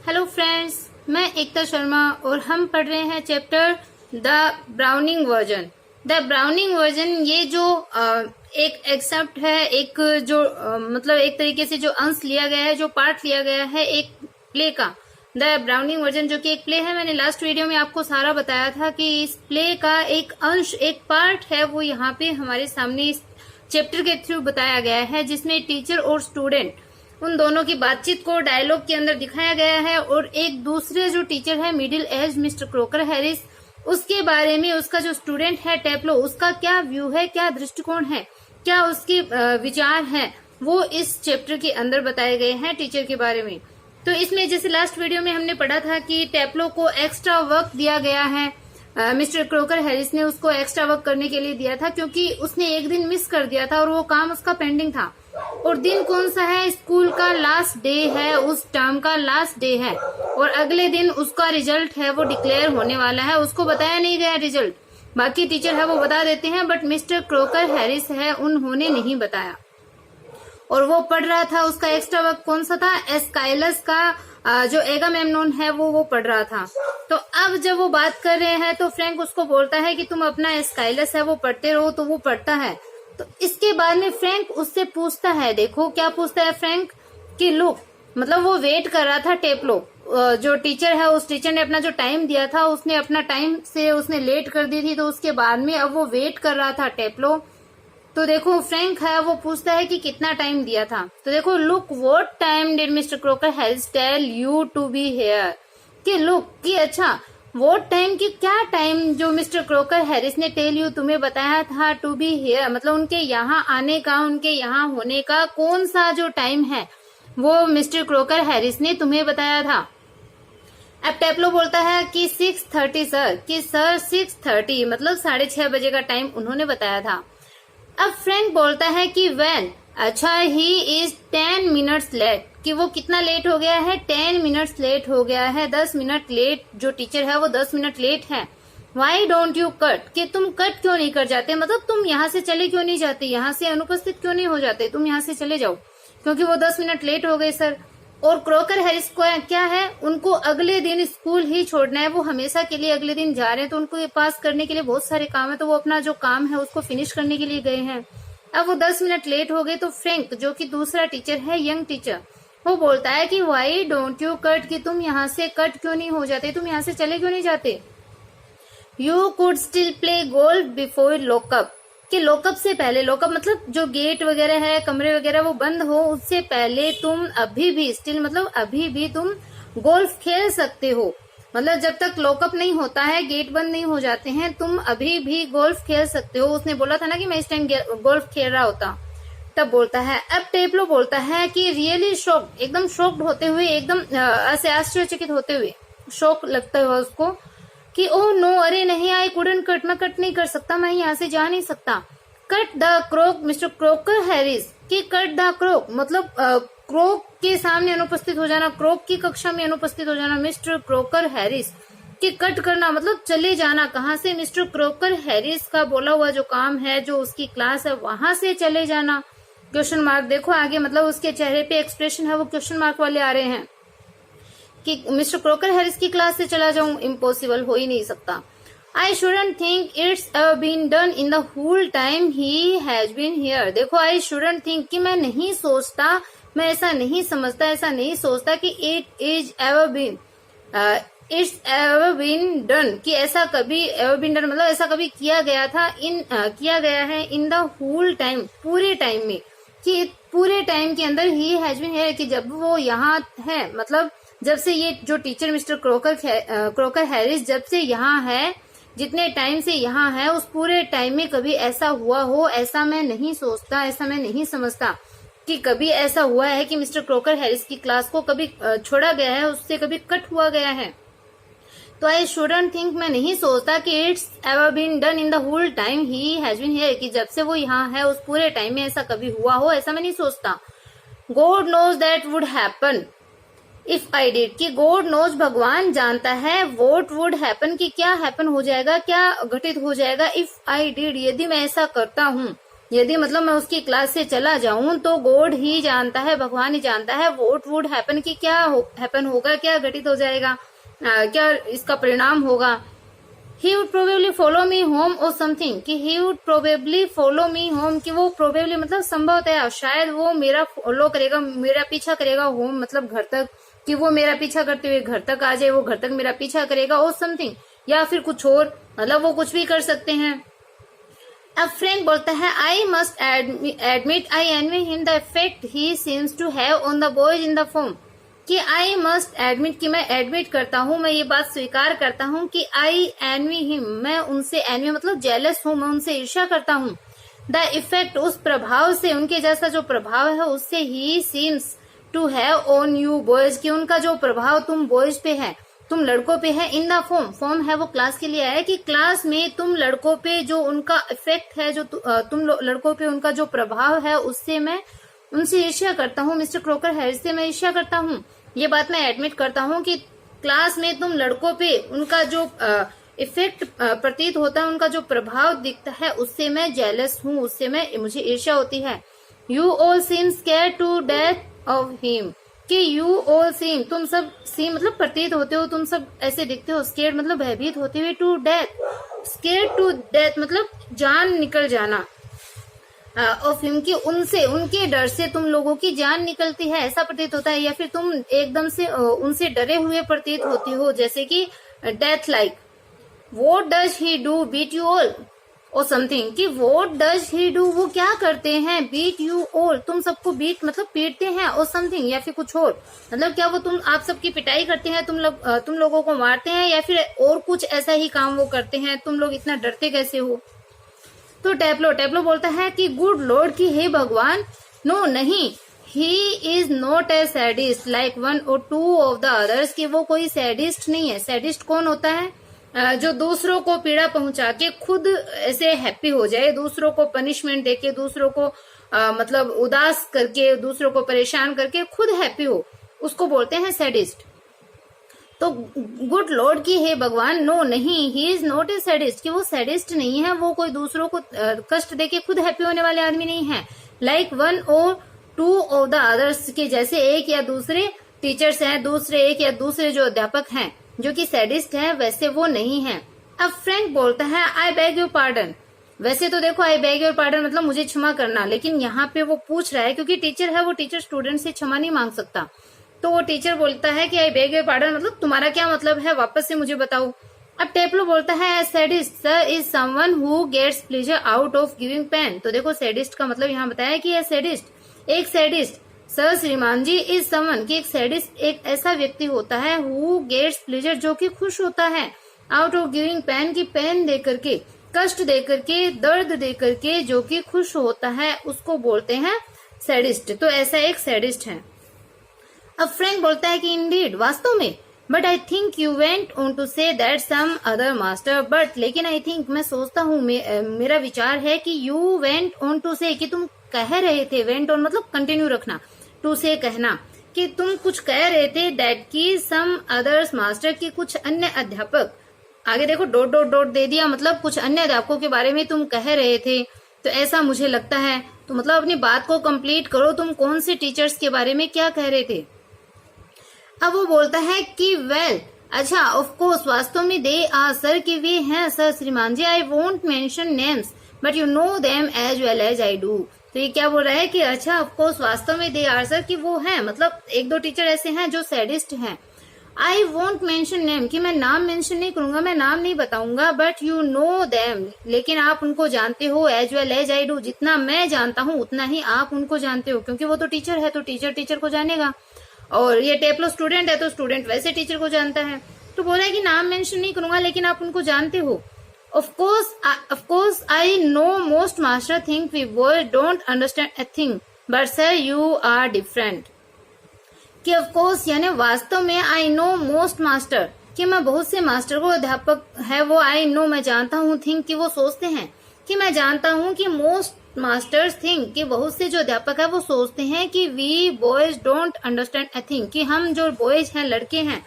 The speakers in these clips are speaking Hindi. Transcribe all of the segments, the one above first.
हेलो फ्रेंड्स, मैं एकता शर्मा और हम पढ़ रहे हैं chapter the browning version. The browning version ये जो एक एक्सेप्ट है, एक जो मतलब एक तरीके से जो अंश लिया गया है, जो पार्ट लिया गया है एक प्ले का। द ब्राउनिंग वर्जन जो कि एक प्ले है, मैंने लास्ट वीडियो में आपको सारा बताया था कि इस प्ले का एक अंश, एक पार्ट है, वो यहाँ पे हमारे सामने इस चैप्टर के थ्रू बताया गया है, जिसमें टीचर और स्टूडेंट उन दोनों की बातचीत को डायलॉग के अंदर दिखाया गया है। और एक दूसरे जो टीचर है middle age mister Crocker Harris, उसके बारे में उसका जो स्टूडेंट है टेप्लो, उसका क्या व्यू है, क्या दृष्टिकोण है, क्या उसके विचार हैं, वो इस चैप्टर के अंदर बताए गए हैं टीचर के बारे में। तो इसमें जैसे लास्ट वीडियो में हमने पढ़ा था कि टेप्लो को एक्स्ट्रा वर्क दिया गया है, मिस्टर क्रोकर हैरिस ने उसको एक्स्ट्रा वर्क करने के लिए दिया था क्योंकि उसने एक दिन मिस कर दिया था और वो काम उसका पेंडिंग था। और दिन कौन सा है? स्कूल का लास्ट डे है, उस टर्म का लास्ट डे है और अगले दिन उसका रिजल्ट है वो डिक्लेयर होने वाला है। उसको बताया नहीं गया रिजल्ट, बाकी टीचर है वो बता देते हैं, बट मिस्टर क्रोकर हैरिस है उन्होंने नहीं बताया। और वो पढ़ रहा था, उसका एक्स्ट्रा वर्क कौन सा था? एस्काइलस का जो एगामेम्नोन है वो पढ़ रहा था। तो अब जब वो बात कर रहे हैं तो फ्रैंक उसको बोलता है कि तुम अपना एस्काइलस है वो पढ़ते रहो, तो वो पढ़ता है। तो इसके बाद में फ्रैंक उससे पूछता है, देखो क्या पूछता है फ्रैंक कि लुक, मतलब वो वेट कर रहा था टेप्लो, जो टीचर है उस टीचर ने अपना जो टाइम दिया था उसने अपना टाइम से उसने लेट कर दी थी, तो उसके बाद में अब वो वेट कर रहा था टेप्लो। तो देखो फ्रैंक है वो पूछता है कि कितना टाइम दिया था। तो देखो, look what time did mister Crocker Harris tell you to be here, कि लुक कि अच्छा व्हाट टाइम की क्या टाइम जो मिस्टर क्रोकर हैरिस ने टेल यू तुम्हें बताया था टू बी हियर, मतलब उनके यहाँ आने का, उनके यहाँ होने का कौन सा जो टाइम है वो मिस्टर क्रोकर हैरिस ने तुम्हें बताया था। अब टेप्लो बोलता है कि 6:30 सर, कि सर 6:30 मतलब 6:30 बजे का टाइम उन्होंने बताया था। अब फ्रैंक बोलता है कि वेन, अच्छा ही इज 10 मिनट्स लेट, कि वो कितना लेट हो गया है? 10 मिनट्स लेट हो गया है, 10 मिनट लेट, जो टीचर है वो 10 मिनट लेट है। वाई डोंट यू कट, कि तुम कट क्यों नहीं कर जाते, मतलब तुम यहाँ से चले क्यों नहीं जाते, यहाँ से अनुपस्थित क्यों नहीं हो जाते, तुम यहाँ से चले जाओ क्योंकि वो 10 मिनट लेट हो गए सर। और क्रोकर हैरिस को क्या है, उनको अगले दिन स्कूल ही छोड़ना है, वो हमेशा के लिए अगले दिन जा रहे हैं, तो उनको ये पास करने के लिए बहुत सारे काम है, तो वो अपना जो काम है उसको फिनिश करने के लिए गए हैं। अब वो 10 मिनट लेट हो गए, तो फ्रैंक जो कि दूसरा टीचर है, यंग टीचर, वो बोलता है कि वाई डोंट यू कट, कि तुम यहाँ से कट क्यों नहीं हो जाते, तुम यहाँ से चले क्यों नहीं जाते। You could still play golf before lockup, कि लॉकअप से पहले, लॉकअप मतलब जो गेट वगैरह है, कमरे वगैरह वो बंद हो, उससे पहले तुम अभी भी स्टिल मतलब अभी भी तुम गोल्फ खेल सकते हो, मतलब जब तक लॉकअप नहीं होता है, गेट बंद नहीं हो जाते हैं, तुम अभी भी गोल्फ खेल सकते हो। उसने बोला था ना कि मैं इस टाइम गोल्फ खेल रहा होता, तब बोलता है। अब टेप्लो बोलता है कि रियली शॉक्ड, एकदम शॉक्ड होते हुए, एकदम ऐसे आश्चर्यचकित होते हुए, शॉक लगता है उसको कि ओह नो, अरे नहीं, आई कुडंट कट, मैं कट नहीं कर सकता, मैं यहाँ से जा नहीं सकता। Cut the crook mister Crocker Harris, कि कट द क्रोक मतलब क्रोक के सामने अनुपस्थित हो जाना, क्रोक की कक्षा में अनुपस्थित हो जाना, मिस्टर क्रोकर हैरिस, कि कट करना मतलब चले जाना, कहाँ से? मिस्टर क्रोकर हैरिस का बोला हुआ जो काम है, जो उसकी क्लास है, वहां से चले जाना। क्वेश्चन मार्क देखो आगे, मतलब उसके चेहरे पे एक्सप्रेशन है वो क्वेश्चन मार्क वाले आ रहे हैं कि मिस्टर क्रोकर हैरिस की क्लास से चला जाऊं, इम्पॉसिबल, हो ही नहीं सकता। I shouldn't think it's ever been done in the whole time he has been here, देखो आई शुडंट थिंक कि मैं नहीं सोचता, मैं ऐसा नहीं समझता, ऐसा नहीं सोचता कि it is ever been, it's ever been done, कि ऐसा कभी एवर बीन डन मतलब ऐसा कभी किया गया था, किया गया है इन द होल टाइम, पूरे टाइम में, कि पूरे टाइम के अंदर ही हैज बीन हियर, कि जब वो यहाँ है, मतलब जब से ये जो टीचर मिस्टर क्रोकर हैरिस जब से यहाँ है, जितने टाइम से यहाँ है, उस पूरे टाइम में कभी ऐसा हुआ हो, ऐसा मैं नहीं सोचता, ऐसा मैं नहीं समझता कि कभी ऐसा हुआ है कि मिस्टर क्रोकर हैरिस की क्लास को कभी छोड़ा गया है, उससे कभी कट हुआ गया है। तो आई शुडंट थिंक, मैं नहीं सोचता कि it's ever been done in the whole time he has been here, कि जब से वो यहाँ है उस पूरे टाइम में ऐसा कभी हुआ हो, ऐसा मैं नहीं सोचता। God knows that would happen if I did, कि गॉड नोज भगवान जानता है, व्हाट वुड हैपन, कि क्या हैपन हो जाएगा, क्या घटित हो जाएगा, इफ आई डिड यदि मैं ऐसा करता हूँ, यदि मतलब मैं उसकी क्लास से चला जाऊं तो गॉड ही जानता है, भगवान ही जानता है व्हाट वुड हैपन, कि क्या हैपन होगा, क्या घटित हो जाएगा, क्या इसका परिणाम होगा। He would probably follow me home और समथिंग, कि he would probably follow me home, कि वो प्रोबेबली मतलब संभवतः शायद वो मेरा फॉलो करेगा, मेरा पीछा करेगा, होम मतलब घर तक, कि वो मेरा पीछा करते हुए घर तक आ जाए, वो घर तक मेरा पीछा करेगा, और समथिंग, या फिर कुछ और, मतलब वो कुछ भी कर सकते हैं। अब फ्रैंक बोलता है I must admit I envy him the effect he seems to have on the boys in the form, कि आई मस्ट एडमिट, कि मैं एडमिट करता हूँ, मैं ये बात स्वीकार करता हूँ कि आई एनवी हिम, मैं उनसे एनवी मतलब जेलस हूँ, मैं उनसे ईर्ष्या करता हूँ। द इफेक्ट उस प्रभाव से, उनके जैसा जो प्रभाव है उससे he seems to have on you boys, कि उनका जो प्रभाव तुम बॉयज पे है, तुम लड़कों पे है। इन द फॉर्म, फॉर्म है वो क्लास के लिए आया, कि क्लास में तुम लड़कों पे जो उनका इफेक्ट है, जो तुम लड़कों पे उनका जो प्रभाव है, उससे मैं उनसे ईर्ष्या करता हूँ। मिस्टर क्रोकर हैरिस से मैं ईर्ष्या करता हूँ। ये बात मैं एडमिट करता हूँ कि क्लास में तुम लड़कों पे उनका जो इफेक्ट प्रतीत होता है, उनका जो प्रभाव दिखता है, उससे मैं जेलस हूँ, उससे मुझे ईर्ष्या होती है। You all seem scared to death of him, कि यू ऑल सीम, तुम सब, सीम मतलब प्रतीत होते हो, तुम सब ऐसे दिखते हो, स्केयर्ड मतलब भयभीत होते हुए, to death, scared to death मतलब जान निकल जाना, ऑफ हिम, कि उनसे, उनके डर से तुम लोगों की जान निकलती है, ऐसा प्रतीत होता है, या फिर तुम एकदम से उनसे डरे हुए प्रतीत होती हो, जैसे कि death like. What does he do beat you all or something, कि व्हाट डज ही डू, वो क्या करते हैं, बीट यू ऑल, तुम सबको बीट मतलब पीटते हैं, और समथिंग या फिर कुछ और, मतलब क्या वो आप सबकी पिटाई करते हैं, तुम लोगों को मारते हैं, या फिर और कुछ ऐसा ही काम वो करते हैं, तुम लोग इतना डरते कैसे हो। तो टेप्लो बोलता है कि गुड लॉर्ड, की हे भगवान, नो नहीं, he is not a sadist like one और टू ऑफ द अदर्स, कि वो कोई सैडिस्ट नहीं है। सैडिस्ट कौन होता है, जो दूसरों को पीड़ा पहुंचा के खुद ऐसे हैप्पी हो जाए, दूसरों को पनिशमेंट देके, दूसरों को मतलब उदास करके, दूसरों को परेशान करके खुद हैप्पी हो, उसको बोलते हैं सैडिस्ट। तो गुड लॉर्ड, की हे भगवान, नो नहीं, he is not a sadist, कि वो सैडिस्ट नहीं है, वो कोई दूसरों को कष्ट देके खुद हैप्पी होने वाले आदमी नहीं है। लाइक वन और टू ऑफ द अदर्स, के जैसे एक या दूसरे टीचर्स हैं, दूसरे एक या दूसरे जो अध्यापक हैं जो कि सैडिस्ट है, वैसे वो नहीं है। अब फ्रैंक बोलता है आई बेग योर पार्डन, वैसे तो देखो आई बेग योर पार्डन मतलब मुझे क्षमा करना, लेकिन यहाँ पे वो पूछ रहा है क्योंकि टीचर है, वो टीचर स्टूडेंट से क्षमा नहीं मांग सकता, तो वो टीचर बोलता है कि आई बेग योर पार्डन मतलब तुम्हारा क्या मतलब है, वापस से मुझे बताओ। अब टेप्लो बोलता है sadist sir is someone who gets pleasure out of giving pain, तो देखो सैडिस्ट का मतलब यहाँ बताया कि सैडिस्ट, एक सैडिस्ट सर श्रीमान जी इज समवन, कि एक सैडिस्ट एक ऐसा व्यक्ति होता है हु गेट्स प्लेजर जो कि खुश होता है, आउट ऑफ गिविंग पेन, की पेन दे करके, कष्ट दे करके, दर्द दे करके जो कि खुश होता है, उसको बोलते हैं सैडिस्ट। तो ऐसा एक सैडिस्ट है। अब फ्रैंक बोलता है कि इंडीड, वास्तव में, but I think you went on to say that some other master, but लेकिन आई थिंक मैं सोचता हूँ, मेरा विचार है कि यू वेंट ऑन टू से, कि तुम कह रहे थे, वेंट ऑन मतलब कंटिन्यू रखना, टू से कहना, कि तुम कुछ कह रहे थे, दैट की सम अदर्स मास्टर, की कुछ अन्य अध्यापक, आगे देखो डॉट डॉट डॉट दे दिया, मतलब कुछ अन्य अध्यापकों के बारे में तुम कह रहे थे, तो ऐसा मुझे लगता है। तो मतलब अपनी बात को कंप्लीट करो, तुम कौन से टीचर्स के बारे में क्या कह रहे थे। अब वो बोलता है कि वेल, अच्छा ऑफ कोर्स, वास्तव में दे आर सर, कि वे हैं सर श्रीमान जी, I won't mention names but you know them as well as I do. तो ये क्या बोल रहा है कि अच्छा ऑफ कोर्स, वास्तव में दे आर सर, कि वो हैं, मतलब एक दो टीचर ऐसे हैं जो सैडिस्ट हैं। आई वोंट मेंशन नेम, कि मैं नाम मेंशन नहीं करूंगा, मैं नाम नहीं बताऊंगा, बट यू नो देम, लेकिन आप उनको जानते हो, as well as I do, जितना मैं जानता हूँ उतना ही आप उनको जानते हो, क्योंकि वो तो टीचर है, तो टीचर को जानेगा, और ये टेप्लो स्टूडेंट है, तो स्टूडेंट वैसे टीचर को जानता है। तो बोला है कि नाम मेंशन नहीं करूंगा, लेकिन आप उनको जानते हो। Of course I know most master think we boys don't understand a thing, but sir you are different, कि ऑफ कोर्स यानी वास्तव में, आई नो मोस्ट मास्टर, कि मैं बहुत से मास्टर को, अध्यापक है वो, आई नो मैं जानता हूँ, थिंक कि वो सोचते हैं, कि मैं जानता हूँ कि मोस्ट मास्टर्स थिंक, कि बहुत से जो अध्यापक है वो सोचते हैं कि we boys don't understand a thing, कि हम जो बॉयज हैं, लड़के हैं,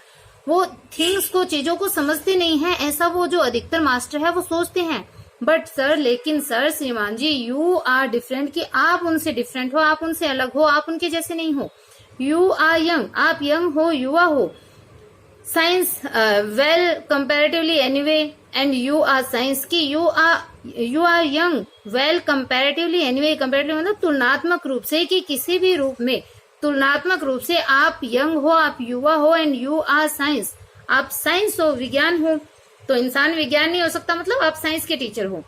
वो थिंग्स को, चीजों को समझते नहीं है, ऐसा वो जो अधिकतर मास्टर है वो सोचते हैं। बट सर, लेकिन सर श्रीमान जी, यू आर डिफरेंट, कि आप उनसे डिफरेंट हो, आप उनसे अलग हो, आप उनके जैसे नहीं हो। यू आर यंग, आप यंग हो, युवा हो। Science well comparatively anyway, and you are science, की you are young well comparatively anyway. Comparatively मतलब तुलनात्मक रूप से, कि किसी भी रूप में तुलनात्मक रूप से आप यंग हो, आप युवा हो। एंड यू आर साइंस, आप साइंस हो, विज्ञान हो। तो इंसान विज्ञान नहीं हो सकता, मतलब आप साइंस के टीचर हो,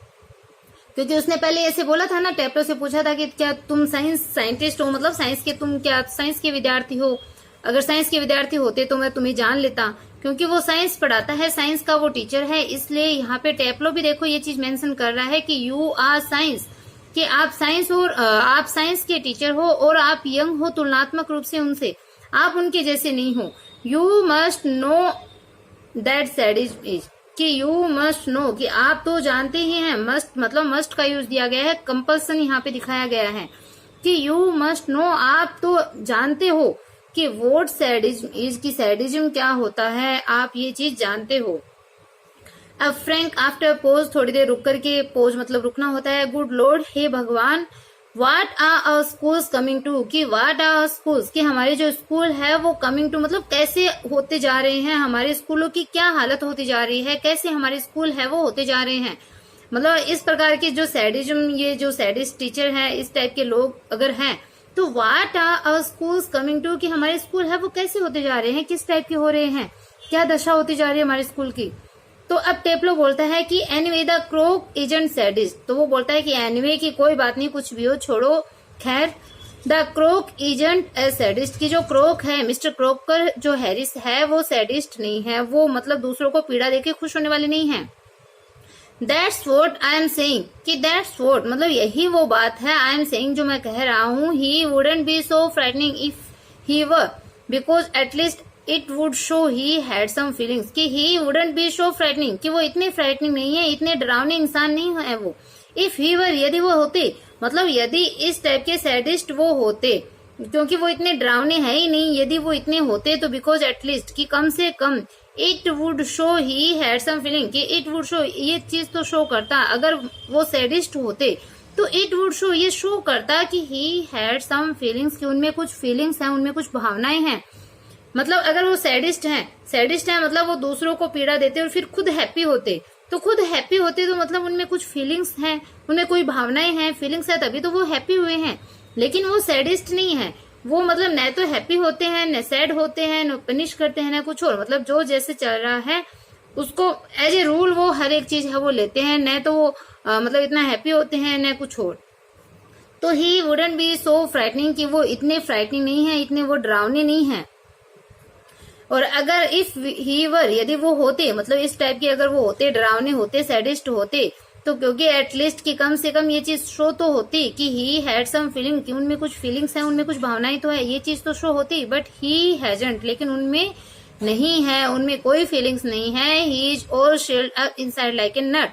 क्योंकि उसने पहले ऐसे बोला था ना, टेप्लो से पूछा था कि क्या तुम साइंटिस्ट हो, मतलब साइंस के, तुम क्या साइंस के विद्यार्थी हो। अगर साइंस के विद्यार्थी होते तो मैं तुम्हें जान लेता, क्योंकि वो साइंस पढ़ाता है, साइंस का वो टीचर है। इसलिए यहाँ पे टेप्लो भी देखो ये चीज मेंशन कर रहा है कि यू आर साइंस, कि आप साइंस और आप साइंस के टीचर हो, और आप यंग हो तुलनात्मक रूप से उनसे, आप उनके जैसे नहीं हो। You must know that sad is, कि यू मस्ट नो, कि आप तो जानते ही हैं। मस्ट मतलब मस्ट का यूज दिया गया है, कंपल्सन यहाँ पे दिखाया गया है कि यू मस्ट नो, आप तो जानते हो कि वोट सैडिज्म इज, की सैडिज्म क्या होता है, आप ये चीज जानते हो। अब फ्रैंक आफ्टर पोज, थोड़ी देर रुक करके, पोज मतलब रुकना होता है। गुड लॉर्ड, हे भगवान, what are our schools coming to, कि व्हाट आर आवर स्कूल्स, कि हमारे जो स्कूल है वो कमिंग टू मतलब कैसे होते जा रहे हैं, हमारे स्कूलों की क्या हालत होती जा रही है, कैसे हमारे स्कूल है वो होते जा रहे हैं। मतलब इस प्रकार के जो सैडिज्म, ये जो सैडिस्ट टीचर है, इस टाइप के लोग अगर हैं, तो what are our schools coming to, कि हमारे स्कूल है वो कैसे होते जा रहे हैं, किस टाइप के हो रहे हैं, क्या दशा होती जा रही है हमारे स्कूल की। तो अब टेप्लो बोलता है कि anyway the crook isn't sadist, तो वो बोलता है कि एनीवे की कोई बात नहीं, कुछ भी हो, छोड़ो, खैर। The crook isn't A sadist, की जो क्रोक है, मिस्टर क्रोकर जो हैरिस है, वो सैडिस्ट नहीं है, वो मतलब दूसरों को पीड़ा देके खुश होने वाले नहीं है। That's what I am saying, कि दैट्स वॉट मतलब यही वो बात है, आई एम सेइंग जो मैं कह रहा हूँ। He wouldn't be so frightening if he were, because at least it would show he had some feelings, कि he wouldn't be so frightening, कि वो इतने फ्राइटनिंग नहीं है, इतने डरावने इंसान नहीं है वो। इफ ही वर, यदि वो होते, मतलब यदि इस टाइप के सैडिस्ट वो होते, क्योंकि वो इतने डरावने हैं ही नहीं, यदि वो इतने होते तो बिकॉज एटलीस्ट, कि कम से कम, it would show he had some feeling, कि इट वुड शो, ये चीज तो शो करता, अगर वो सैडिस्ट होते तो इट वुड शो, ये शो करता कि ही हैड सम फीलिंग्स, कि उनमें कुछ फीलिंग्स हैं, उनमें कुछ भावनाएं हैं। मतलब अगर वो सैडिस्ट हैं मतलब वो दूसरों को पीड़ा देते और फिर खुद हैप्पी होते, तो खुद हैप्पी होते तो मतलब उनमें कुछ फीलिंग्स हैं, उनमें कोई भावनाएं हैं, फीलिंग्स है, तभी तो वो हैप्पी हुए हैं। लेकिन वो सैडिस्ट नहीं है, वो मतलब न तो हैप्पी होते हैं, न सैड होते हैं, न पनिश करते हैं, न कुछ और, मतलब जो जैसे चल रहा है उसको एज ए रूल वो हर एक चीज है वो लेते हैं, न तो वो मतलब इतना हैप्पी होते हैं, न कुछ और। तो ही वुडंट बी सो फ्राइटनिंग, कि वो इतने फ्राइटनिंग नहीं है, इतने वो डरावने नहीं है। और अगर इफ ही वर, यदि वो होते, मतलब इस टाइप के अगर वो होते, डरावने होते, सैडिस्ट होते, तो क्योंकि एटलीस्ट की कम से कम ये चीज शो तो होती कि ही हैड सम फीलिंग, कि उनमें कुछ फीलिंग्स हैं, उनमें कुछ भावनाएं तो है, ये चीज तो शो होती। बट ही हैजंट, लेकिन उनमें नहीं है, उनमें कोई फीलिंग्स नहीं है। He is all shield up inside like a nut,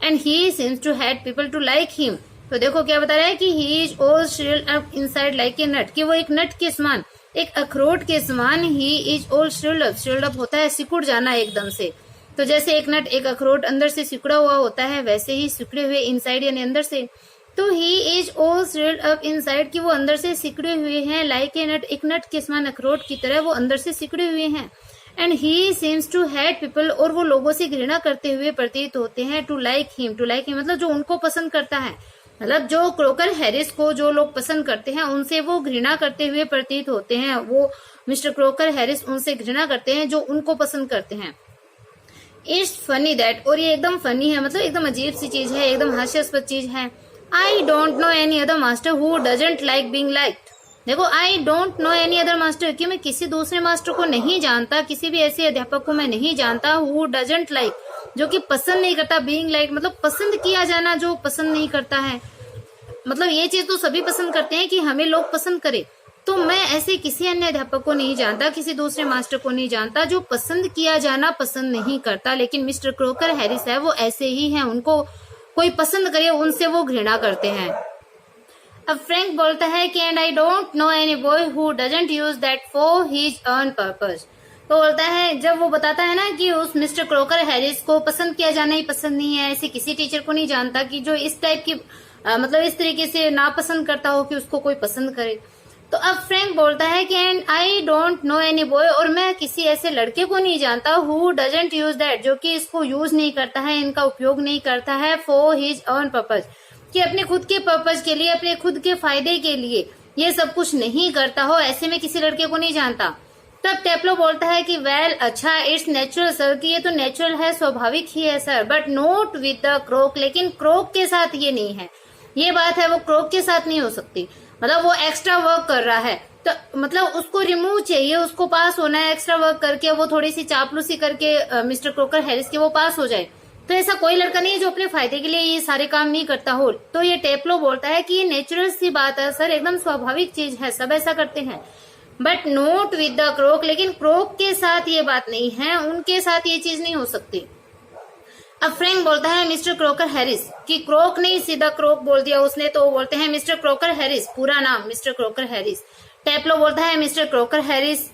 and he seems to had people to like him. तो देखो क्या बता रहा है कि he is all shield up inside like a nut, कि वो एक नट के समान, एक अखरोट के समान। ही इज ऑल शील्ड अप होता है सिकुड़ जाना एकदम से, तो जैसे एक नट, एक अखरोट अंदर से सिकुड़ा हुआ होता है, वैसे ही सिकुड़े हुए इनसाइड यानी अंदर से। तो he is all shield up inside, कि वो अंदर से सिकुड़े हुए हैं, लाइक ए नट, एक नट के समान, अखरोट की तरह वो अंदर से सिकुड़े हुए हैं। And he seems to hate people, और वो लोगों से घृणा करते हुए प्रतीत होते हैं। टू लाइक हिम मतलब जो उनको पसंद करता है, मतलब जो क्रोकर हैरिस को जो लोग पसंद करते हैं उनसे वो घृणा करते हुए प्रतीत होते हैं। वो मिस्टर क्रोकर हैरिस उनसे घृणा करते हैं जो उनको पसंद करते हैं। इट्स फनी दैट, और ये एकदम फनी है, मतलब एकदम अजीब सी चीज है, एकदम हास्यास्पद चीज है। I don't know any other master who doesn't like being liked. देखो, I don't know any other master, कि मैं किसी दूसरे मास्टर को नहीं जानता, किसी भी ऐसे अध्यापक को मैं नहीं जानता, हु डजंट लाइक, जो कि पसंद नहीं करता, बीइंग लाइक मतलब पसंद किया जाना, जो पसंद नहीं करता है। मतलब ये चीज तो सभी पसंद करते हैं कि हमें लोग पसंद करें, तो मैं ऐसे किसी अन्य अध्यापक को नहीं जानता, किसी दूसरे मास्टर को नहीं जानता जो पसंद किया जाना पसंद नहीं करता। लेकिन मिस्टर क्रोकर हैरिस है वो ऐसे ही हैं, उनको कोई पसंद करे उनसे वो घृणा करते हैं। अब फ्रैंक बोलता है कि and I don't know any boy who doesn't use that for his earn purpose. तो बोलता है, जब वो बताता है ना कि उस मिस्टर क्रोकर हैरिस को पसंद किया जाना ही पसंद नहीं है, ऐसे किसी टीचर को नहीं जानता कि जो इस टाइप की मतलब इस तरीके से नापसंद करता हो कि उसको कोई पसंद करे। तो अब फ्रैंक बोलता है कि and I don't know any boy, और मैं किसी ऐसे लड़के को नहीं जानता हु डजंट यूज दैट, जो कि इसको यूज नहीं करता है, इनका उपयोग नहीं करता है फॉर हिज ओन पर्पज, कि अपने खुद के पर्पज के लिए, अपने खुद के फायदे के लिए ये सब कुछ नहीं करता हो, ऐसे में किसी लड़के को नहीं जानता। तब टेप्लो बोलता है कि वेल अच्छा, इट्स नेचुरल सर, कि ये तो नेचुरल है, स्वाभाविक ही है sir, but not with the crook, लेकिन क्रोक के साथ ये नहीं है, ये बात है वो क्रोक के साथ नहीं हो सकती। मतलब वो एक्स्ट्रा वर्क कर रहा है, तो मतलब उसको रिमूव चाहिए, उसको पास होना है एक्स्ट्रा वर्क करके, वो थोड़ी सी चापलूसी करके मिस्टर क्रोकर हैरिस के वो पास हो जाए। तो ऐसा कोई लड़का नहीं है जो अपने फायदे के लिए ये सारे काम नहीं करता हो। तो ये टेप्लो बोलता है कि ये नेचुरल सी बात है सर, एकदम स्वाभाविक चीज है, सब ऐसा करते हैं, but not with the crook, लेकिन क्रोक के साथ ये बात नहीं है, उनके साथ ये चीज नहीं हो सकती। अब फ्रैंक बोलता है मिस्टर क्रोकर हैरिस, कि क्रोक नहीं, सीधा क्रोक बोल दिया उसने, तो वो बोलते हैं मिस्टर क्रोकर हैरिस, पूरा नाम मिस्टर क्रोकर हैरिस। टेप्लो बोलता है mister Crocker Harris,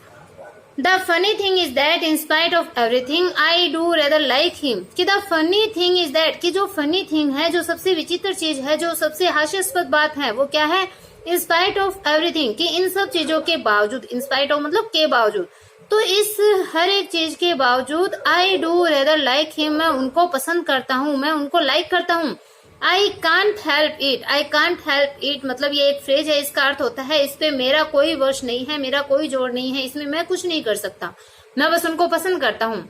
the funny thing is that in spite of everything I do rather like him, कि the funny thing is that, कि जो फनी थिंग है, जो सबसे विचित्र चीज है, जो सबसे हास्यास्पद बात है, वो क्या है, इन स्पाइट ऑफ एवरीथिंग, कि इन सब चीजों के बावजूद, इन स्पाइट ऑफ मतलब के बावजूद, तो इस हर एक चीज के बावजूद आई डू रेदर लाइक हिम, मैं उनको पसंद करता हूँ, मैं उनको लाइक करता हूँ। I can't help it, I can't help it, मतलब ये एक फ्रेज है, इसका अर्थ होता है इस पे मेरा कोई वश नहीं है, मेरा कोई जोर नहीं है, इसमें मैं कुछ नहीं कर सकता, मैं बस उनको पसंद करता हूँ।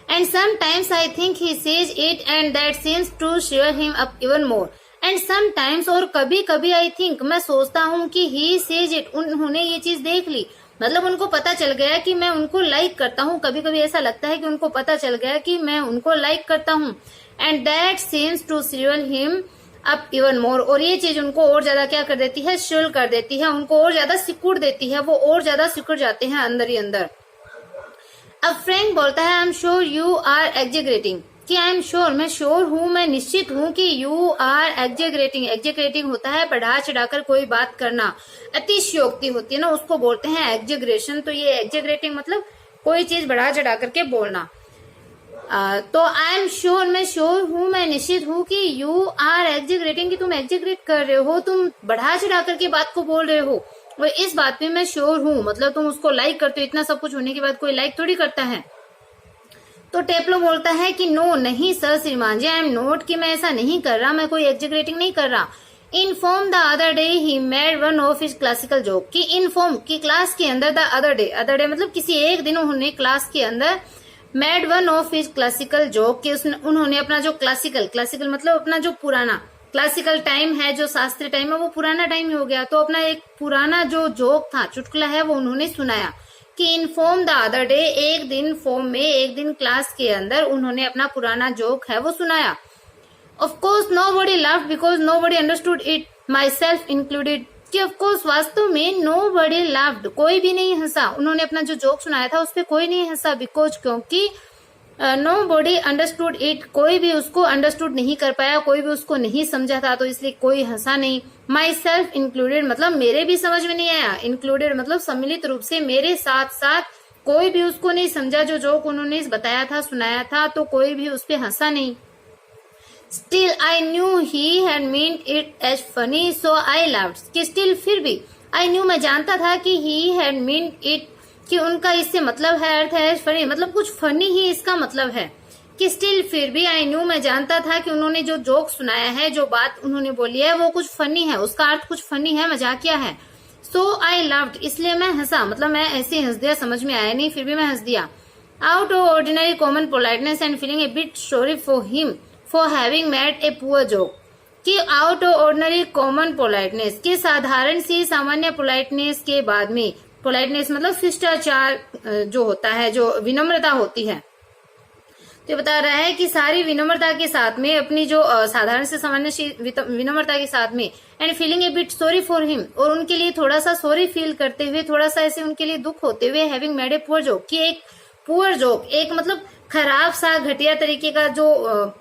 And sometimes I think he says it and that seems to cheer him up even more, and sometimes, और कभी कभी आई थिंक, मैं सोचता हूँ कि ही सेज इट, उन्होंने ये चीज देख ली, मतलब उनको पता चल गया कि मैं उनको लाइक करता हूँ, कभी कभी ऐसा लगता है कि उनको पता चल गया कि मैं उनको लाइक करता हूँ। And that seems to shrivel him up even more, और ये चीज उनको और ज्यादा क्या कर देती है, श्रिवल कर देती है, उनको और ज्यादा सिकुड़ देती है, वो और ज्यादा सिकुड़ जाते हैं अंदर ही अंदर। अब फ्रैंक बोलता है I am sure you are exaggerating, कि आई एम श्योर, मैं श्योर हूँ, मैं निश्चित हूँ कि यू आर एग्जेग्रेटिंग, एग्जेग्रेटिंग होता है बढ़ा चढ़ाकर कोई बात करना, अतिशयोक्ति होती है ना, उसको बोलते हैं एग्जेग्रेशन। तो ये एग्जेग्रेटिंग मतलब कोई चीज बढ़ा चढ़ा करके बोलना। तो आई एम श्योर, मैं श्योर हूँ, मैं निश्चित हूँ कि यू आर एग्जेग्रेटिंग, कि तुम एग्जेग्रेट कर रहे हो, तुम बढ़ा चढ़ा करके बात को बोल रहे हो, और इस बात पे मैं श्योर हूँ, मतलब तुम उसको लाइक करते हो, इतना सब कुछ होने के बाद कोई लाइक थोड़ी करता है। तो टेप्लो बोलता है कि नो, नहीं सर श्रीमान जी, आई एम नोट, कि मैं ऐसा नहीं कर रहा, मैं कोई एग्जेग्रेटिंग नहीं कर रहा। Inform the other day he made one of his classical joke, कि इनफॉर्म की क्लास के अंदर, द अदर डे मतलब किसी एक दिन उन्होंने क्लास के अंदर made one of his classical joke, कि उन्होंने अपना जो क्लासिकल मतलब अपना जो पुराना क्लासिकल टाइम है, जो शास्त्रीय टाइम है, वो पुराना टाइम हो गया, तो अपना एक पुराना जो जोक था, चुटकुला है, वो उन्होंने सुनाया। कि इनफॉर्म द अदर डे, एक दिन फॉर्म में, एक दिन क्लास के अंदर उन्होंने अपना पुराना जोक है वो सुनाया। Of course nobody laughed because nobody understood it, my self included, कि ऑफ कोर्स वास्तव में नोबडी लाफ्ड, कोई भी नहीं हंसा, उन्होंने अपना जो जोक सुनाया था उस पर कोई नहीं हंसा, बिकॉज क्योंकि नोबडी अंडरस्टूड इट, कोई भी उसको अंडरस्टूड नहीं कर पाया, कोई भी उसको नहीं समझा था, तो इसलिए कोई हंसा नहीं। माई सेल्फ इंक्लूडेड मतलब मेरे भी समझ में नहीं आया, इंक्लूडेड मतलब सम्मिलित रूप से मेरे साथ साथ कोई भी उसको नहीं समझा, जो जोक उन्होंने बताया था, सुनाया था, तो कोई भी उस पर हंसा नहीं। Still I knew he had meant it as funny so I laughed, कि स्टिल फिर भी, आई न्यू मैं जानता था कि ही हैड मीन्ड इट, कि उनका इससे मतलब है, अर्थ है फनी, मतलब कुछ फनी ही इसका मतलब है। कि स्टिल फिर भी, आई न्यू मैं जानता था कि उन्होंने जो जोक सुनाया है, जो बात उन्होंने बोली है, वो कुछ फनी है, उसका अर्थ कुछ फनी है, मजाकिया है। सो आई लव्ड, इसलिए मैं हंसा, मतलब मैं ऐसे हंस दिया, समझ में आया नहीं, फिर भी मैं हंस दिया। Out of ordinary common politeness and feeling a bit sorry for him for having made a poor joke, कि out of ordinary common politeness, की साधारण सी सामान्य पोलाइटनेस के बाद में, पोलाइटनेस मतलब शिष्टाचार जो होता है, जो विनम्रता होती है, तो बता रहा है कि सारी विनम्रता के साथ में, अपनी जो साधारण से सामान्य विनम्रता के साथ में, and feeling a bit sorry for him, और उनके लिए थोड़ा सा सॉरी फील करते हुए, थोड़ा सा ऐसे उनके लिए दुख होते हुए, having made a poor joke, कि एक पुअर जोक, एक मतलब खराब सा घटिया तरीके का जो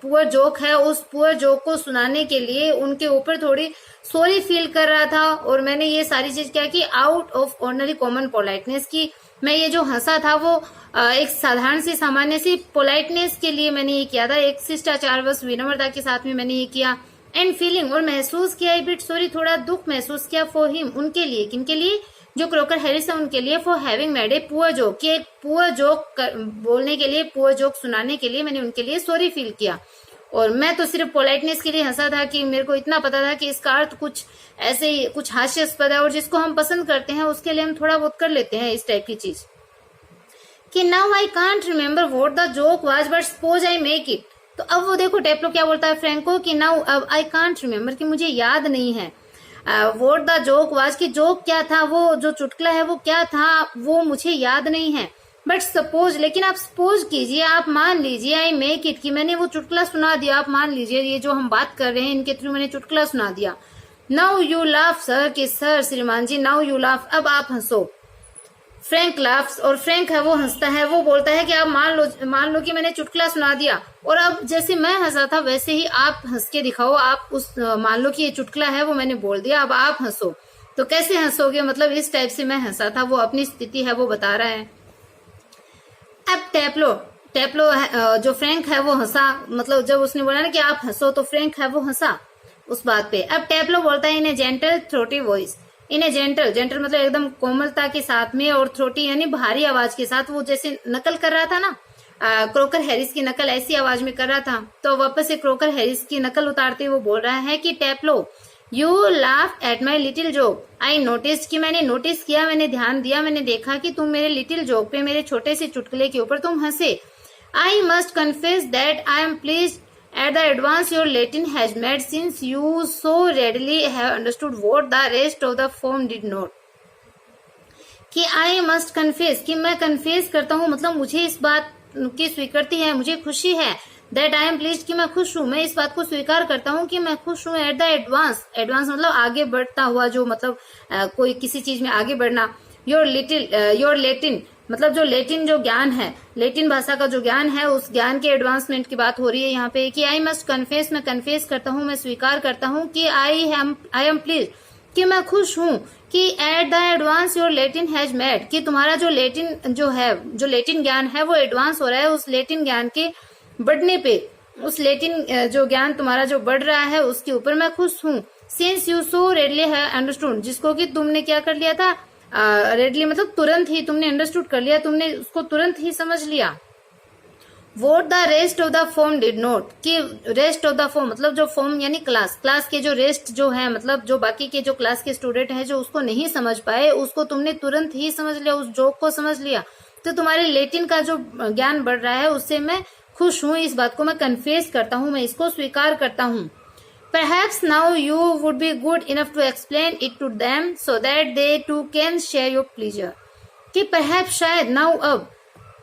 पुअर जोक है, उस पुअर जोक को सुनाने के लिए उनके ऊपर थोड़ी सॉरी फील कर रहा था। और मैंने ये सारी चीज क्या की, out of ordinary common politeness की, मैं ये जो हंसा था वो एक साधारण सी सामान्य सी पोलाइटनेस के लिए मैंने ये किया था, एक शिष्टाचारवश विनम्रता के साथ में मैंने ये किया। एंड फीलिंग, और महसूस किया, ए बिट सॉरी, थोड़ा दुख महसूस किया, फॉर हिम, उनके लिए, किनके लिए, जो क्रोकर हैरिस है उनके लिए, for having made a poor joke, कि एक पुअर जोक बोलने के लिए, पुअर जोक सुनाने के लिए मैंने उनके लिए सॉरी फील किया। और मैं तो सिर्फ पोलाइटनेस के लिए हंसा था कि मेरे को इतना पता था कि इसका अर्थ कुछ ऐसे ही कुछ हास्यास्पद है, और जिसको हम पसंद करते हैं उसके लिए हम थोड़ा बहुत कर लेते हैं इस टाइप की चीज। कि now I can't remember what the joke was but suppose I make it. तो अब वो देखो टेप्लो क्या बोलता है फ्रैंक को कि नाउ अब आई कांट रिमेम्बर, कि मुझे याद नहीं है व्हाट द जोक वाज, कि जोक क्या था, वो जो चुटकुला है वो क्या था, वो मुझे याद नहीं है। बट सपोज, लेकिन आप सपोज कीजिए, आप मान लीजिए, आई मेक इट, कि मैंने वो चुटकुला सुना दिया, आप मान लीजिए ये जो हम बात कर रहे हैं इनके थ्रू मैंने चुटकुला सुना दिया। नाउ यू लाफ सर, कि सर श्रीमान जी, नाउ यू लाफ, अब आप हंसो। फ्रैंक लाफ्स, और फ्रैंक है वो हंसता है, वो बोलता है कि आप मान लो कि मैंने चुटकुला सुना दिया, और अब जैसे मैं हंसा था वैसे ही आप हंस के दिखाओ, आप उस मान लो कि ये चुटकुला है वो मैंने बोल दिया, अब आप हंसो। तो कैसे हंसोगे, मतलब इस टाइप से मैं हंसा था, वो अपनी स्थिति है वो बता रहा है। अब टेप्लो जो फ्रैंक है वो हंसा, मतलब जब उसने बोला ना कि आप हंसो तो फ्रैंक है वो हंसा उस बात पे। अब टेप्लो बोलता है in a gentle throaty voice, in a gentle मतलब एकदम कोमलता के साथ में, और थ्रोटी यानी भारी आवाज के साथ, वो जैसे नकल कर रहा था ना, क्रोकर हैरिस की नकल ऐसी आवाज में कर रहा था, तो वापस से क्रोकर हैरिस की नकल उतारते हुए वो बोल रहा है कि Taplow you laugh at my little joke, I notice, कि मैंने नोटिस किया, मैंने ध्यान दिया, मैंने देखा कि तुम मेरे लिटिल जोक पे, मेरे छोटे से चुटकुले के ऊपर तुम हंसे। I must confess that I am pleased at the advance your Latin has made, since you so readily have understood what the rest of the form did not. कि I must confess, कि मैं confess करता हूँ, मतलब मुझे इस बात की स्वीकृति है, मुझे खुशी है, that I am pleased, कि मैं खुश हूँ, मैं इस बात को स्वीकार करता हूँ कि मैं खुश हूँ, at the advance मतलब आगे बढ़ता हुआ, जो मतलब कोई किसी चीज में आगे बढ़ना, your Latin मतलब जो लेटिन जो ज्ञान है, लेटिन भाषा का जो ज्ञान है, उस ज्ञान के एडवांसमेंट की बात हो रही है यहाँ पे। कि आई मस्ट कन्फेस, मैं कन्फेस करता हूँ, मैं स्वीकार करता हूँ कि आई एम प्लीज, कि मैं खुश हूँ, कि at the advance your Latin has made, कि तुम्हारा जो लेटिन जो है, जो लेटिन ज्ञान है वो एडवांस हो रहा है, उस लेटिन ज्ञान के बढ़ने पे, उस लेटिन जो ज्ञान तुम्हारा जो बढ़ रहा है उसके ऊपर मैं खुश हूँ। Since you so readily have understood, जिसको कि तुमने क्या कर लिया था, रेडली मतलब तुरंत ही तुमने अंडरस्टूड कर लिया, तुमने उसको तुरंत ही समझ लिया। Vote the rest of the form did not, कि रेस्ट ऑफ द फॉर्म मतलब जो फॉर्म यानी क्लास के जो रेस्ट जो है, मतलब जो बाकी के जो क्लास के स्टूडेंट हैं जो उसको नहीं समझ पाए, उसको तुमने तुरंत ही समझ लिया, उस जोक को समझ लिया। तो तुम्हारे लेटिन का जो ज्ञान बढ़ रहा है उससे मैं खुश हूँ, इस बात को मैं कन्फेस करता हूँ, मैं इसको स्वीकार करता हूँ। Perhaps now you would be good enough to explain it to them so that they too can share your pleasure. कि perhaps शायद now अब,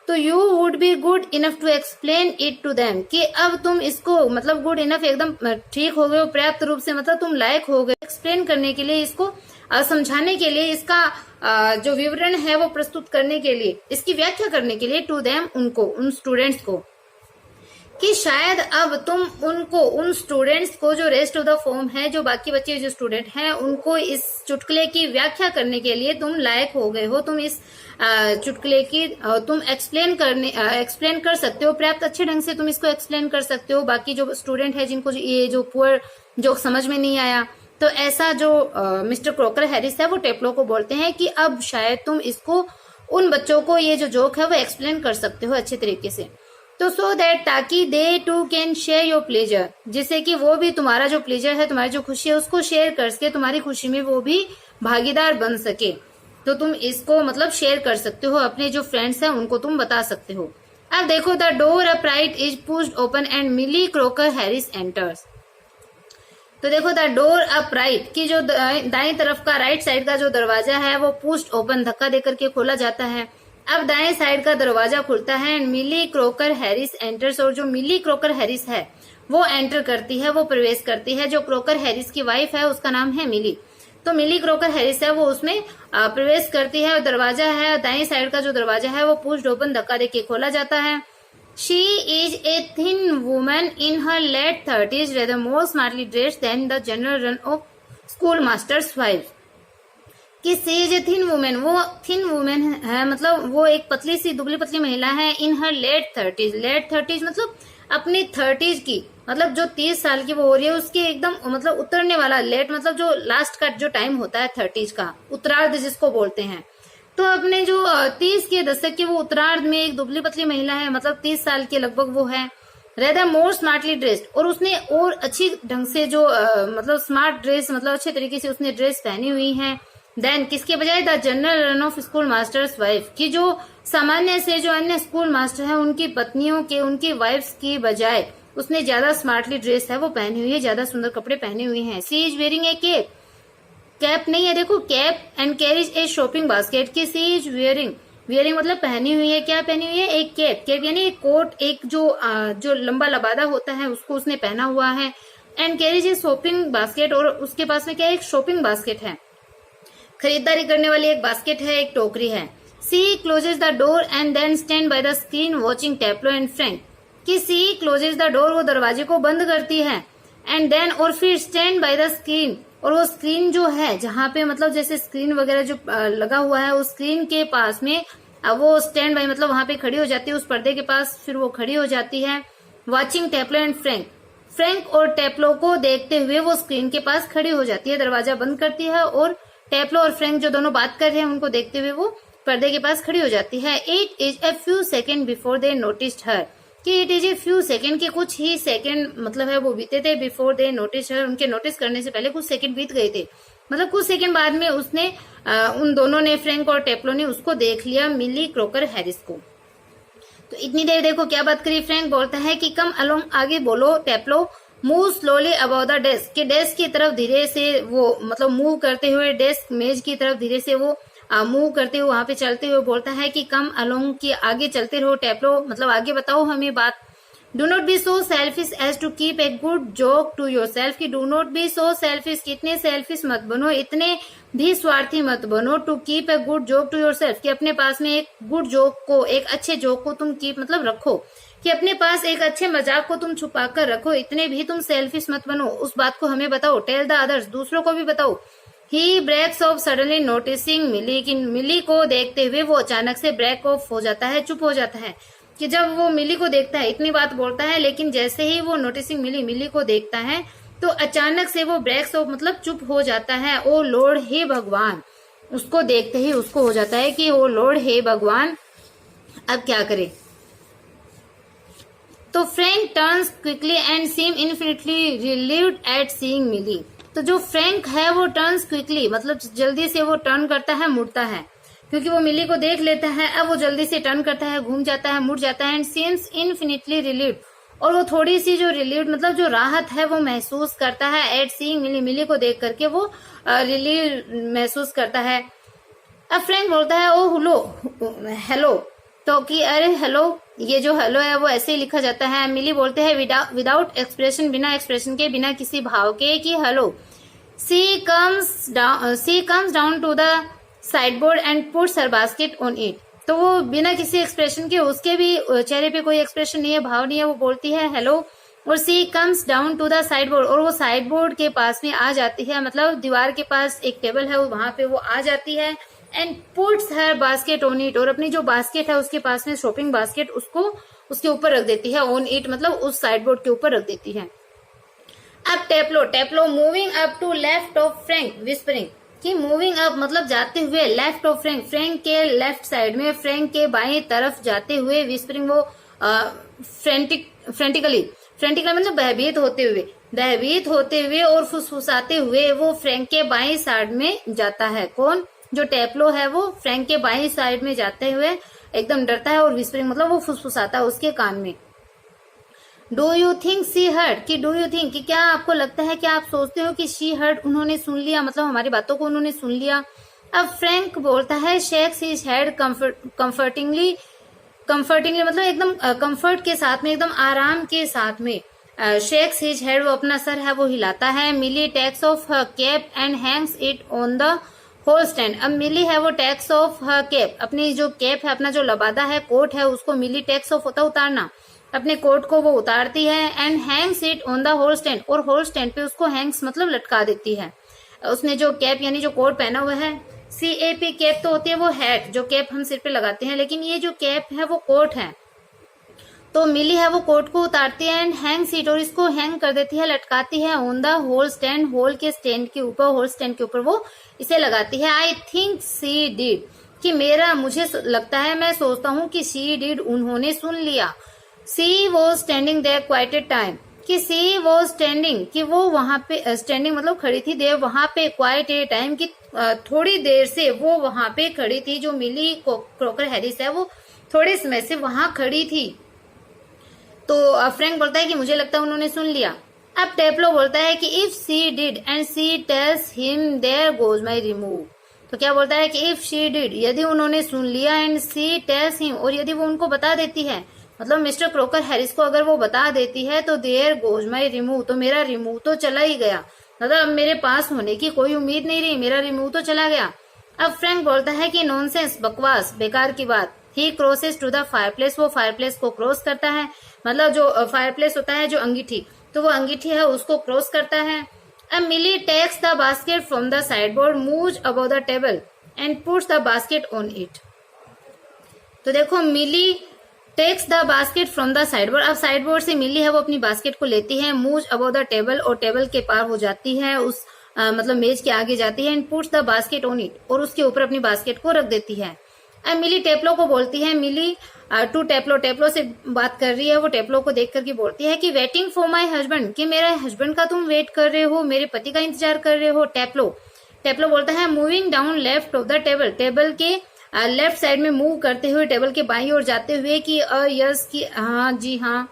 तो you would be good enough to explain it to them, कि अब तुम इसको मतलब good enough एकदम ठीक हो गए हो, पर्याप्त रूप से मतलब तुम लायक हो गए एक्सप्लेन करने के लिए, इसको समझाने के लिए, इसका जो विवरण है वो प्रस्तुत करने के लिए, इसकी व्याख्या करने के लिए, टू देम उनको, उन स्टूडेंट्स को। कि शायद अब तुम उनको, उन स्टूडेंट्स को जो रेस्ट ऑफ द फॉर्म है, जो बाकी बच्चे जो स्टूडेंट हैं, उनको इस चुटकुले की व्याख्या करने के लिए तुम लायक हो गए हो, तुम इस चुटकुले की तुम एक्सप्लेन कर सकते हो, पर्याप्त अच्छे ढंग से तुम इसको एक्सप्लेन कर सकते हो। बाकी जो स्टूडेंट है जिनको ये जो पुअर जो समझ में नहीं आया, तो ऐसा जो मिस्टर क्रोकर हैरिस है वो टेप्लो को बोलते हैं कि अब शायद तुम इसको, उन बच्चों को ये जो जोक है वो एक्सप्लेन कर सकते हो अच्छे तरीके से। तो सो दैट, ताकि they too can share your pleasure, जिससे कि वो भी तुम्हारा जो प्लेजर है, तुम्हारी जो खुशी है उसको शेयर कर सके, तुम्हारी खुशी में वो भी भागीदार बन सके। तो तुम इसको मतलब शेयर कर सकते हो, अपने जो फ्रेंड्स हैं उनको तुम बता सकते हो। अब देखो, the door upright is pushed open and Millie Crocker Harris enters. तो देखो, द डोर अपराइट की जो दाएं तरफ का राइट साइड का जो दरवाजा है वो पुश्ड ओपन धक्का देकर के खोला जाता है। अब दाएं साइड का दरवाजा खुलता है and Millie Crocker Harris enters, और जो मिली क्रोकर हैरिस है वो एंटर करती है, वो प्रवेश करती है। जो क्रोकर हैरिस की वाइफ है उसका नाम है मिली, तो मिली क्रोकर हैरिस है वो उसमें प्रवेश करती है। दरवाजा है, दाएं साइड का जो दरवाजा है वो पुश्ड ओपन धक्का देके खोला जाता है। She is a thin woman in her late 30s, rather more smartly dressed than the general run of school masters wife. कि she is a thin women, वो थिन वुमेन है, मतलब वो एक पतली सी दुबली पतली महिला है। इन her late 30s, late 30s मतलब अपनी 30s की, मतलब जो 30 साल की वो हो रही है उसके एकदम मतलब उतरने वाला, लेट मतलब जो लास्ट का जो टाइम होता है 30s का, उत्तरार्ध जिसको बोलते हैं। तो अपने जो 30 के दशक के वो उत्तरार्ध में एक दुबली पतली महिला है, मतलब 30 साल के लगभग वो है। रेदर मोर स्मार्टली ड्रेस्ड, और उसने और अच्छी ढंग से जो मतलब स्मार्ट ड्रेस, मतलब अच्छे तरीके से उसने ड्रेस पहनी हुई है। देन किसके बजाय, the general run of school masters wife, की जो सामान्य से जो अन्य स्कूल मास्टर है उनकी पत्नियों के, उनकी वाइफ्स की बजाय उसने ज्यादा स्मार्टली ड्रेस है वो पहनी हुई है, ज्यादा सुंदर कपड़े पहने हुए हैं। She is wearing a cap, cap नहीं है देखो, cap and carries a shopping basket, की सी इज वेयरिंग, वेयरिंग मतलब पहनी हुई है, क्या पहनी हुई है, एक कैप, कैप यानी एक कोट, एक जो लंबा लबादा होता है उसको उसने पहना हुआ है। And carries a shopping basket, और उसके पास में क्या है, एक शॉपिंग बास्केट है, खरीदारी करने वाली एक बास्केट है, एक टोकरी है। She closes the door and then stand by the screen watching Taplow and Frank, कि सी क्लोजेज द डोर, वो दरवाजे को बंद करती है, एंड देन और फिर स्टैंड बाय द स्क्रीन, और वो स्क्रीन जो है जहाँ पे मतलब जैसे स्क्रीन वगैरह जो लगा हुआ है उस स्क्रीन के पास में वो स्टैंड बाय मतलब वहां पे खड़ी हो जाती है, उस पर्दे के पास फिर वो खड़ी हो जाती है। Watching Taplow and Frank, Frank और टेप्लो को देखते हुए वो स्क्रीन के पास खड़ी हो जाती है, दरवाजा बंद करती है और टेप्लो और फ्रैंक जो दोनों बात कर रहे हैं उनको देखते हुए वो पर्दे के पास खड़ी हो जाती है। It is a few second before they noticed her, कि it is a few second, के कुछ ही सेकेंड मतलब है वो बीते थे, बिफोर दे नोटिस हर, उनके नोटिस करने से पहले कुछ सेकेंड बीत गए थे, मतलब कुछ सेकेंड बाद में उसने उन दोनों ने, फ्रैंक और टेप्लो ने उसको देख लिया, मिली क्रोकर हैरिस को। तो इतनी देर देखो क्या बात करी, फ्रैंक बोलता है कि कम अलोंग, आगे बोलो। Taplow move slowly about the desk, के डेस्क की तरफ धीरे से वो मतलब मूव करते हुए, डेस्क मेज की तरफ धीरे से वो मूव करते हुए वहां पे चलते हुए बोलता है कि कम अलोंग, की आगे चलते रहो टेप्लो, मतलब आगे बताओ हमें बात। Do not be so selfish as to keep a good joke to yourself, की do not be so selfish, कितने सेल्फिश मत बनो, इतने भी स्वार्थी मत बनो, to keep a good joke to yourself, कि अपने पास में एक गुड जोक को, एक अच्छे जोक को तुम कीप मतलब रखो, कि अपने पास एक अच्छे मजाक को तुम छुपा कर रखो, इतने भी तुम सेल्फिश मत बनो, उस बात को हमें बताओ। टेल द अदर्स, दूसरों को भी बताओ। ही ब्रेक्स ऑफ सडनली नोटिसिंग मिली, कि मिली को देखते हुए वो अचानक से ब्रेक ऑफ हो जाता है, चुप हो जाता है, कि जब वो मिली को देखता है इतनी बात बोलता है, लेकिन जैसे ही वो नोटिसिंग मिली को देखता है तो अचानक से वो ब्रेक्स ऑफ मतलब चुप हो जाता है। ओ लॉर्ड, हे भगवान, उसको देखते ही उसको हो जाता है कि ओ लॉर्ड, हे भगवान, अब क्या करे। तो Frank turns quickly and seem infinitely relieved at seeing Millie, तो जो फ्रैंक है वो टर्न्स क्विकली मतलब जल्दी से वो टर्न करता है, मुड़ता है, क्योंकि वो मिली को देख लेता है, अब वो जल्दी से टर्न करता है, घूम जाता है, मुड़ जाता है। एंड सीम्स इन्फिनिटली रिलीव्ड, और वो थोड़ी सी जो रिलीव्ड मतलब जो राहत है वो महसूस करता है एट सीइंग मिली, मिली को देख करके वो रिलीव महसूस करता है। अब फ्रैंक बोलता है ओ हेलो, तो कि अरे हेलो, ये जो हेलो है वो ऐसे ही लिखा जाता है। मिली बोलते हैं विदाउट एक्सप्रेशन, बिना एक्सप्रेशन के, बिना किसी भाव के, कि hello. She comes down to the sideboard and puts her basket on it, तो वो बिना किसी एक्सप्रेशन के, उसके भी चेहरे पे कोई एक्सप्रेशन नहीं है, भाव नहीं है, वो बोलती है हेलो। और she comes down to the sideboard, और वो साइडबोर्ड के पास में आ जाती है, मतलब दीवार के पास एक टेबल है वहां पे वो आ जाती है। And puts her basket on it, और अपनी जो बास्केट है उसके पास में शॉपिंग बास्केट उसको उसके ऊपर रख देती है, ऑन इट मतलब उस साइडबोर्ड के ऊपर रख देती है। अब Taplow moving up to left of Frank whispering, कि मूविंग अप मतलब जाते हुए, लेफ्ट ऑफ फ्रैंक, फ्रैंक के लेफ्ट साइड में, फ्रैंक के बाएं तरफ जाते हुए, विस्परिंग वो फ्रेंटिकली मतलब भयभीत होते हुए और फुसफुसाते हुए वो फ्रैंक के बाएं साइड में जाता है। कौन? जो टेप्लो है वो फ्रैंक के बाएं साइड में जाते हुए एकदम डरता है, और विस्परिंग मतलब वो फुसफुसाता है उसके कान में। Do you think she heard, कि डू यू थिंक, कि क्या आपको लगता है, क्या आप सोचते हो कि शी हर्ड, उन्होंने सुन लिया, मतलब हमारी बातों को उन्होंने सुन लिया। अब फ्रैंक बोलता है शेक्स हिज हेड कंफर्टिंगली मतलब एकदम कंफर्ट के साथ में, एकदम आराम के साथ में। शेक्स हिज हेड, वो अपना सर है वो हिलाता है। Millie takes off her cap and hangs it on the hall stand, अब मिली है वो टेक्स ऑफ हर कैप, अपनी जो कैप है, अपना जो लबादा है, कोट है, उसको मिली टेक्स ऑफ होता उतारना, अपने कोट को वो उतारती है। And hangs it on the hall stand, और होल स्टैंड पे उसको हैंग्स मतलब लटका देती है। उसने जो कैप यानी जो कोट पहना हुआ है CAP कैप तो होती है वो हैट, जो कैप हम सिर पे लगाते हैं, लेकिन ये जो कैप है वो कोट है। तो मिली है वो कोट को उतारती है एंड हैंग्स इट, और इसको हैंग कर देती है, लटकाती है on the hall stand, hall के स्टैंड के ऊपर, होल स्टैंड के ऊपर वो इसे लगाती है। आई थिंक सी डिड, कि मुझे लगता है, मैं सोचता हूँ कि सी डिड, उन्होंने सुन लिया। She was standing there quite a time, कि सी वॉज स्टैंडिंग, कि वो वहां पे, स्टैंडिंग मतलब खड़ी थी, देर वहां पे, क्वाइट ए टाइम, की थोड़ी देर से वो वहां पे खड़ी थी। जो मिली क्रोकर हैरिस है वो थोड़े समय से वहां खड़ी थी। तो फ्रैंक बोलता है कि मुझे लगता है उन्होंने सुन लिया। अब टेप्लो बोलता है कि if she did and she tells him there goes my remove, तो क्या बोलता है कि इफ शी डिड, यदि उन्होंने सुन लिया, एंड सी टेल्स हिम, और यदि वो उनको बता देती है, मतलब मिस्टर क्रोकर हैरिस को अगर वो बता देती है, तो देयर गोज माई रिमूव, तो मेरा रिमूव तो चला ही गया, मतलब अब मेरे पास होने की कोई उम्मीद नहीं रही, मेरा रिमूव तो चला गया। अब फ्रैंक बोलता है कि नॉनसेंस, बकवास, बेकार की बात। ही क्रॉसेस टू द फायरप्लेस, वो फायरप्लेस को क्रॉस करता है, मतलब जो फायरप्लेस होता है, जो अंगीठी, तो वो अंगीठी है उसको क्रॉस करता है। अब Millie takes the basket from the sideboard, moves above the table and puts the basket on it. तो देखो, Millie takes the basket from the sideboard, अब साइडबोर्ड से मिली है वो अपनी बास्केट को लेती है, मूव्स अबव द टेबल, और टेबल के पार हो जाती है, उस मतलब मेज के आगे जाती है, and puts the basket on it, और उसके ऊपर अपनी बास्केट को रख देती है। अब मिली टेप्लो को बोलती है, मिली टू टेप्लो, टेप्लो से बात कर रही है, वो टेप्लो को देख करके बोलती है कि वेटिंग फॉर माई हस्बैंड, कि मेरे हस्बैंड का तुम वेट कर रहे हो, मेरे पति का इंतजार कर रहे हो। टेप्लो बोलता है moving down left of the table, table के लेफ्ट साइड में मूव करते हुए, टेबल के बाईं ओर जाते हुए, कि यस, की हाँ जी हाँ।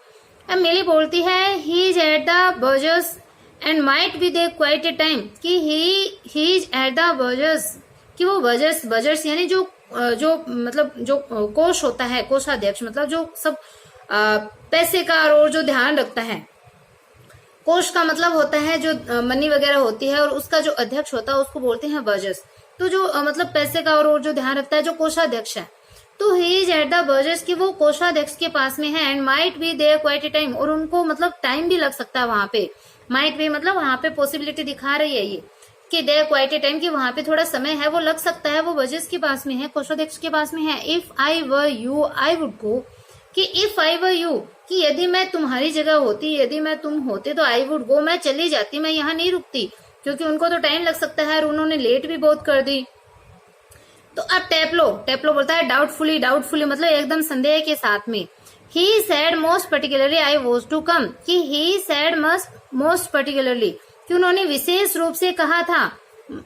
अब मिली बोलती है he is at the bursar's and might be there quite a time, कि he is at the bursar's, कि वो बजर्स यानी जो मतलब जो कोष होता है, कोषाध्यक्ष, मतलब जो सब पैसे का और जो ध्यान रखता है। कोष का मतलब होता है जो मनी वगैरह होती है, और उसका जो अध्यक्ष होता है उसको बोलते हैं बजर्स। तो जो मतलब पैसे का और जो ध्यान रखता है, जो कोषाध्यक्ष है, तो he is at the bursar's, की वो कोषाध्यक्ष के पास में है, and might be there quite a time, और उनको मतलब टाइम भी लग सकता है वहां पे। माइट बी मतलब वहां पे पॉसिबिलिटी दिखा रही है ये, कि देयर क्वाइट ए टाइम, कि वहां पे थोड़ा समय है, वो लग सकता है, वो बजर्स के पास में है, कोषाध्यक्ष के पास में है। If I were you I would go, कि इफ आई वर यू, कि यदि मैं तुम्हारी जगह होती, यदि मैं तुम होते, तो आई वुड गो, मैं चली जाती, मैं यहाँ नहीं रुकती, क्योंकि उनको तो टाइम लग सकता है, और उन्होंने लेट भी बहुत कर दी। तो अब टेप्लो बोलता है डाउटफुली मतलब एकदम संदेह के साथ में। He said most particularly I was to come, कि ही सैड मोस्ट पर्टिकुलरली, कि उन्होंने विशेष रूप से कहा था,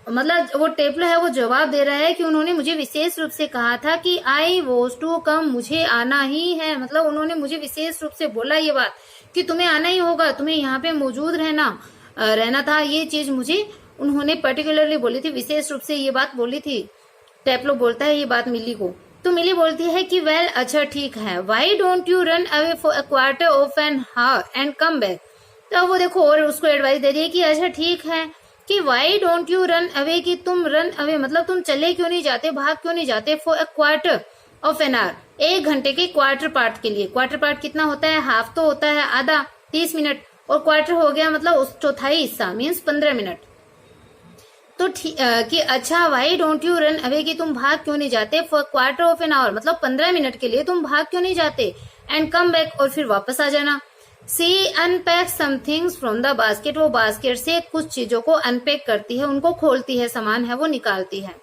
मतलब वो टेप्लो है वो जवाब दे रहा है कि उन्होंने मुझे विशेष रूप से कहा था कि आई वॉज टू कम, मुझे आना ही है, मतलब उन्होंने मुझे विशेष रूप से बोला ये बात कि तुम्हें आना ही होगा, तुम्हें यहाँ पे मौजूद रहना था, ये चीज मुझे उन्होंने पर्टिकुलरली बोली थी, विशेष रूप से ये बात बोली थी। टेप्लो बोलता है ये बात मिली को, तो मिली बोलती है कि वेल, अच्छा ठीक है, why don't you run away for a quarter of an hour and come back. तो वो देखो और उसको एडवाइस दे रही है कि अच्छा ठीक है, कि Y don't you run away, कि तुम रन अवे मतलब तुम चले क्यों नहीं जाते, भाग क्यों नहीं जाते, for a quarter of an hour, 1 घंटे के क्वार्टर पार्ट के लिए। क्वार्टर पार्ट कितना होता है, हाफ तो होता है आधा, 30 मिनट, और क्वार्टर हो गया मतलब उस चौथाई हिस्सा, मीन्स 15 मिनट। तो कि अच्छा Y don't you run away, कि तुम भाग क्यों नहीं जाते, for quarter of an hour मतलब 15 मिनट के लिए तुम भाग क्यों नहीं जाते, एंड कम बैक, और फिर वापस आ जाना। She unpack some things from the basket, वो बास्केट से कुछ चीजों को अनपैक करती है, उनको खोलती है, सामान है वो निकालती है।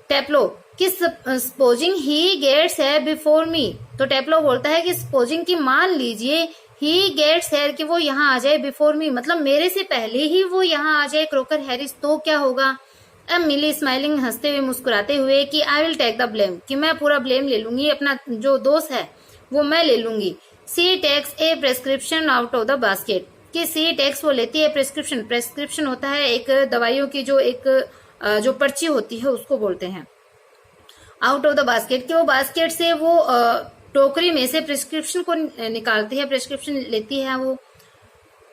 टेप्लो कि सपोजिंग ही गेट्स है बिफोर मी, तो टेप्लो बोलता है कि सपोजिंग की मान लीजिए ही गेट्स है, कि वो यहाँ आ जाए, बिफोर मी मतलब मेरे से पहले ही वो यहाँ आ जाए, क्रोकर हैरिस, तो क्या होगा। अब मिली स्माइलिंग, हंसते हुए मुस्कुराते हुए, कि I will take the blame, कि मैं पूरा ब्लेम ले लूंगी, अपना जो दोस्त है वो मैं ले लूंगी। She takes a prescription out of the basket, कि सी टेक्स वो लेती है प्रेस्क्रिप्शन होता है एक दवाइयों की जो एक जो पर्ची होती है उसको बोलते हैं, आउट ऑफ द बास्केट, कि वो बास्केट से वो टोकरी में से प्रिस्क्रिप्शन को निकालती है, प्रिस्क्रिप्शन लेती है वो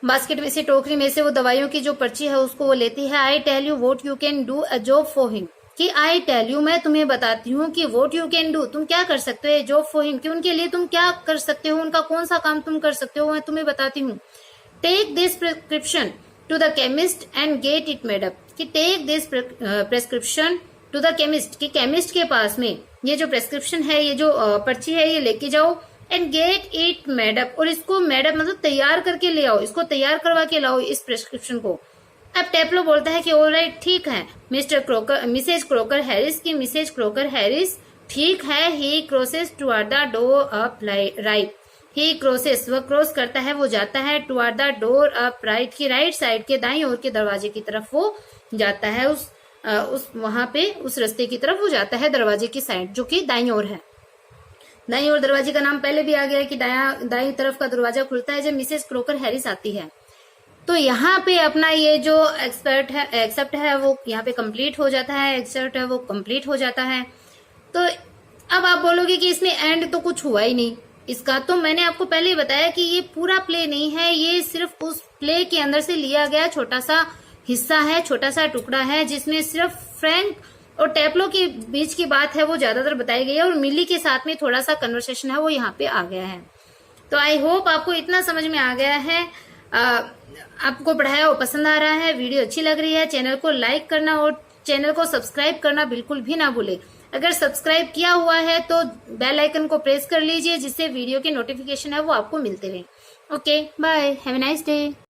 बास्केट में से, टोकरी में से वो दवाइयों की जो पर्ची है उसको वो लेती है। I tell you what you can do a job for him, कि आई टेल यू मैं तुम्हें बताती हूँ कि वोट यू कैन डू तुम क्या कर सकते हो, जॉब फॉर हिम कि उनके लिए तुम क्या कर सकते हो, उनका कौन सा काम तुम कर सकते हो मैं तुम्हें बताती हूँ। Take this prescription to the chemist and get it made up, कि take this prescription to the chemist, कि केमिस्ट के पास में ये जो प्रेस्क्रिप्शन है, ये जो पर्ची है, ये लेके जाओ एंड गेट इट मेडअप, और इसको मेडअप मतलब तैयार करके ले आओ, इसको तैयार करवा के लाओ इस प्रेस्क्रिप्शन को। अब टेप्लो बोलता है कि ऑलराइट, ठीक है mister Crocker, missus Crocker Harris की मिसेज क्रोकर हैरिस ठीक है। He crosses toward the door up right, he crosses वह क्रॉस करता है, वो जाता है toward the door up right की राइट साइड के दाईं ओर के दरवाजे की तरफ वो जाता है, उस वहां पे उस रास्ते की तरफ वो जाता है, दरवाजे की साइड जो कि दाईं ओर है। दाईं ओर दरवाजे का नाम पहले भी आ गया है कि दाईं तरफ का दरवाजा खुलता है जब मिसेस क्रोकर हैरिस आती है। तो यहाँ पे अपना ये जो एक्सेप्ट है वो यहाँ पे कंप्लीट हो जाता है, एक्सेप्ट है वो कंप्लीट हो जाता है। तो अब आप बोलोगे कि इसमें एंड तो कुछ हुआ ही नहीं इसका, तो मैंने आपको पहले ही बताया कि ये पूरा प्ले नहीं है, ये सिर्फ उस प्ले के अंदर से लिया गया छोटा सा हिस्सा है, छोटा सा टुकड़ा है, जिसमें सिर्फ फ्रैंक और टेप्लो के बीच की बात है वो ज्यादातर बताई गई है, और मिली के साथ में थोड़ा सा कन्वर्सेशन है वो यहाँ पे आ गया है। तो आई होप आपको इतना समझ में आ गया है, आपको पढ़ाया वो पसंद आ रहा है, वीडियो अच्छी लग रही है, चैनल को लाइक करना और चैनल को सब्सक्राइब करना बिल्कुल भी ना भूले। अगर सब्सक्राइब किया हुआ है तो बेल आइकन को प्रेस कर लीजिए, जिससे वीडियो की नोटिफिकेशन है वो आपको मिलते रहे। Okay bye, have a nice day.